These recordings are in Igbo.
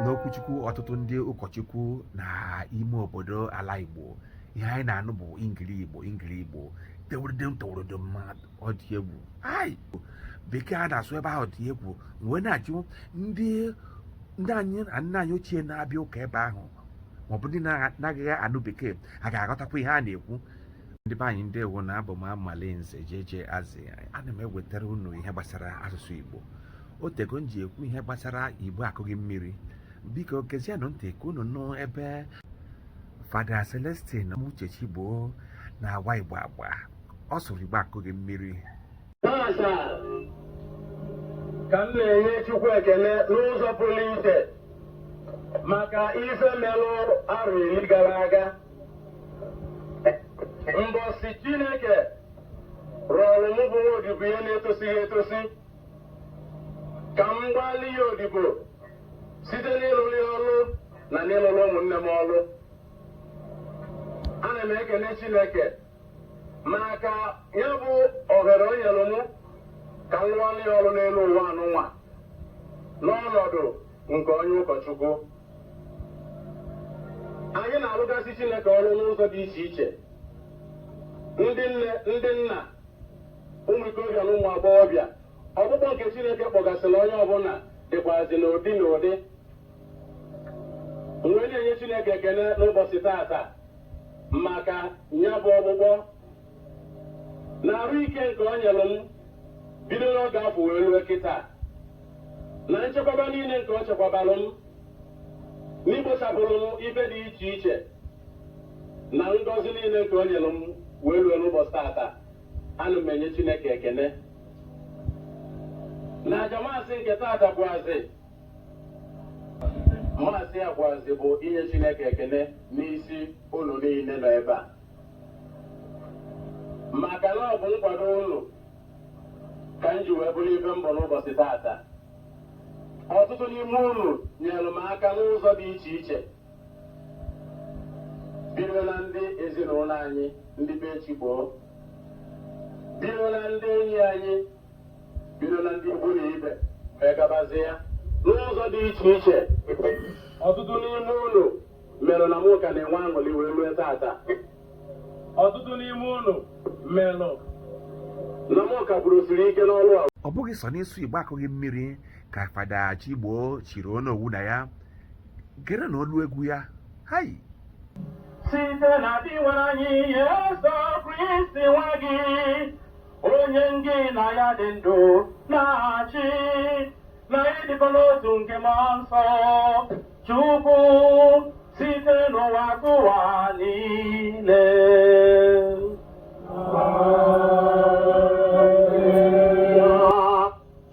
n'okwuchukwu ọtụtụ ndị ụkọchukwu na ime obodo ala Igbo ihe anyị na-anụ bụ ingili Igbo tewurudo mmadụ ọ dị egwu bekee a na-asụ ebe ahụ dị egwu wee na-ajụ ndị anyị na nna anyị ochie na-abịa ụka ebe ahụ maọbụ ndị na-agaghị anụ bekee ha ga-aghọtakwa ihe a na-ekwu. Ndị be anyị ndewo na abụ m Amalinze Jeje Azị. Ana m ewetara unu ihe gbasara asụsụ Igbo. O tego m ji ekwu ihe gbasara Igbo akụghị mmiri. Biko gezienụ ntị ka unu nụ ebe Fada Celestine Uchechigbo na-awa Igbo agba. Ọ sụrụ Igbo akụghị mmiri. Taata ka m na-enye Chukwu ekele n'ụzọ pụrụ iche maka ife melụ arọ iri gara aga. Mbọsị Chineke rọrọ mụ bụ odibo ihe na-etosighị etosi ka m gbalị ya odibo site n'ịlụrụ ya ọrụ na n'ịlụrụ ụmụnne m ọrụ. Ana m ekele Chineke maka ya bụ ohere o nyere mụ ka m lụọ ya ọrụ n'elu ụwa anụnwa n'ọnọdụ nke onye ụkọchukwu. Anyị na-alụgasị Chineke ọrụ n'ụzọ dị iche iche. Ndị nne, ndị nna, ụmụ ikorobịa na ụmụ agbọghọbịa, ọkpụkpọ nke Chineke kpọgasịrị onye ọbụla dịkwazị n'ụdị n'ụdị. Mgbe na-enye Chineke ekele n'ụbọchị taata maka ya bụ ọgbụgbọ na arụ ike nke o nyere m bido n'oge afọ wee rue kịta, na nchekwaba niile nke o chekwabalụ m n'igbochapụrụ m ife dị iche iche na ngọzi niile nke o nyere m wee rue n'ụbọchị taata. Ana m enye Chineke ekene na aja maasị nke taata bụazị maasị ya bụazị bụ inye Chineke ekene n'isi unu niile nọ ebe a, maka na ọ bụ nkwado unu ka m ji wee bụrụ ife mbọ n'ụbọchị taata. Ọtụtụ n'ime unu nyere m aka n'ụzọ dị iche iche, bido na ndị ezinụlọ anyị ndị be Chigbo, bido na ndị enyi anyị, bido na ndị ikwu na ibe, wee gabazie ya n'ụzọ dị iche iche. Ọtụtụ n'ime unu merụ na mụ ka na-enwe aṅụrị wee rue taata. Ọtụtụ n'ime unu merụ na mụ ka bụrụsiri ike n'ọrụ a. Ọ bụghị sọ n'ịsụ Igbo akụghị mmiri ka Fada Chigbo chiri onowu na ya, gere na olu egwu ya site na di nwere anyị Yesu Kristi nwa gị, onye ngị na ya dị ndụ na-achị, na ịdịkọ n'otu nke mmụọ nsọ Chukwu site n'ụwa tụwa niile.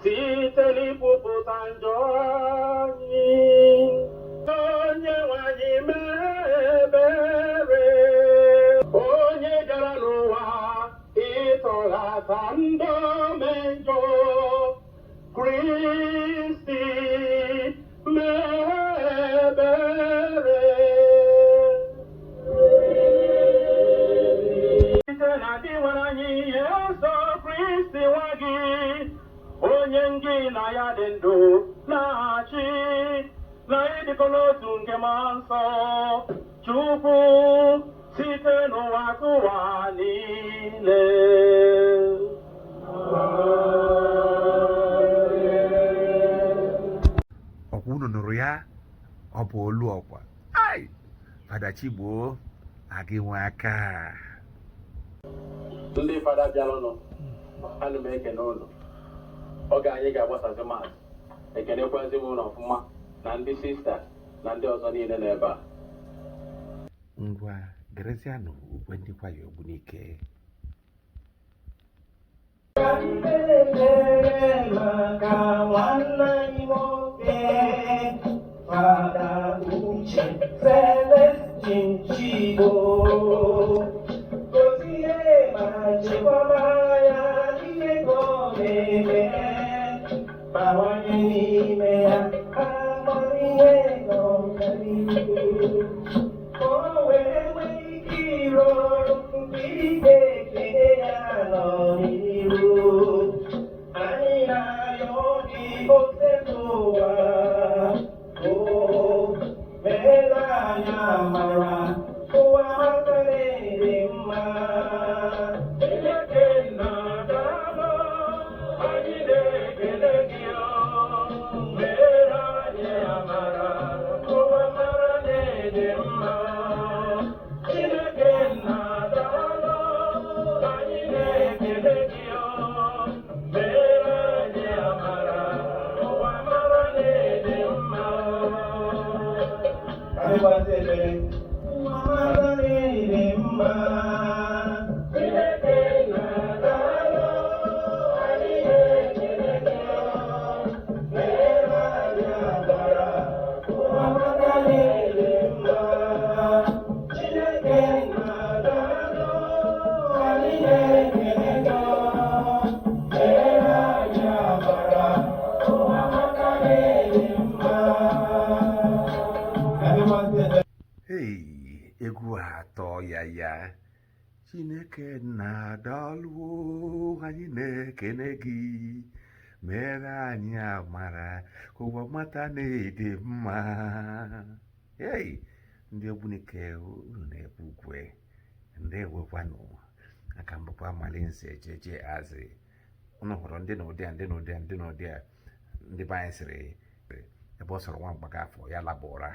Site n'ịkpụpụta njọ anyị, onye nwe anyị ebere, onye gara n'ụwa ịtọghata ndị omejọ, Kristi mee ebere. Site na di nwere anyị Yesu Kristi nwa gị, onye ngị na ya dị ndụ na-achị, na ịdịkọ n'otu nke mmụọ nsọ Chukwu site n'ụwa tụwa niile. ọkwa unu nụrụ ya, ọ bụ olu ọkwa. Fada Chigbo aga nwe aka. Ndị fada bịaranụ, ana m ekene ụlọ oge anyị ga-agbasasị maasị, ekenekwazi m ụlọ ọfụma na ndị sista na ndị ọzọ niile n'ebe a. Ngwa gerezianụ ukwe ndị kwaya Ogbunike. maka nwanne anyị nwoke Fada Uche Celestine Chigbo, gozie ma chekwaba ya ihe ka ọ na-eme, bawanye n'ime ya amamihe na ọganihu, ka o wee nwee ike ịrụ ọrụ nke ike ekele ya n'ọdịnihu. Anyị na-arịọ otetuwa o melanya mara ụwa makarịrị mma Chineke na-adalụ anyị na-ekele gị mere anyị amara ụwa mara na-ede mma Chineke na-adalụ anyị na-ekele gị mere anyị amara ụwa mara na-ede mma ụwa mara na-ede mma Chineke na-adalụ anyị na-ekele gị mere anyị amara ụwa mara na-ede mma Chineke na-adalụ anyị na-ekele gị mere anyị amara ụwa mara na-ede mma Hey, egwu atọ ya Chineke na-adalụ anyị na-ekene gị mere anyị amara ụwa mata na-ede mma hey ndị Ogbunike unu na-ekwu ukwe ndị ewekwanụ aka mbụkwa Amalinze jeje azị unu hụrụ ndị na ụdị ndị be anyị sịrị ebe ọ sọrọ nwa mgbaga afọ ya laba ụra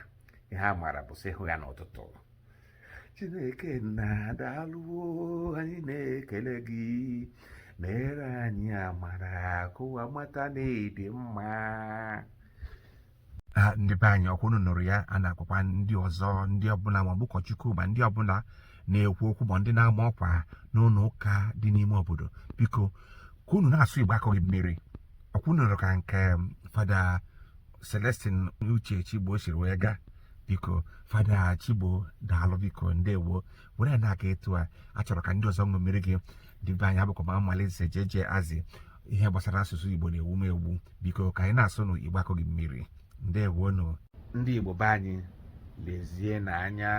ihe a maara bụ sị hụ ya n'ụtụtụ Chineke na-adalụ anyị na-ekele gị mere anyị amara ka ụwa mata na-ede mma ndị be anyị ọkwụnụ nụrụ ya a na-akpọkwa ndị ọzọ ndị ọbụla ma ọ bụ ụkọchukwu ma ndị ọbụla na-ekwu okwu ma ndị na-ama ọkwa n'ụlọ ụka dị n'ime obodo biko ka unu na-asụ Igbo akọghị mmiri ọkwụnụ nụrụ ka nke Fada Celestine Uche Chigbo siri wee gaa biko Fada Chigbo daalụ biko ndewo were na-aka etu a achọrọ ka ndị ọzọ ṅomere gị ndị be anyị abụkwa ma Amalinze jeje azị ihe gbasara asụsụ Igbo na-ewu m ewu biko ka anyị na-asụ nụ Igbo akọghị mmiri ndewo nụ ndị Igbo be anyị lezie n'anya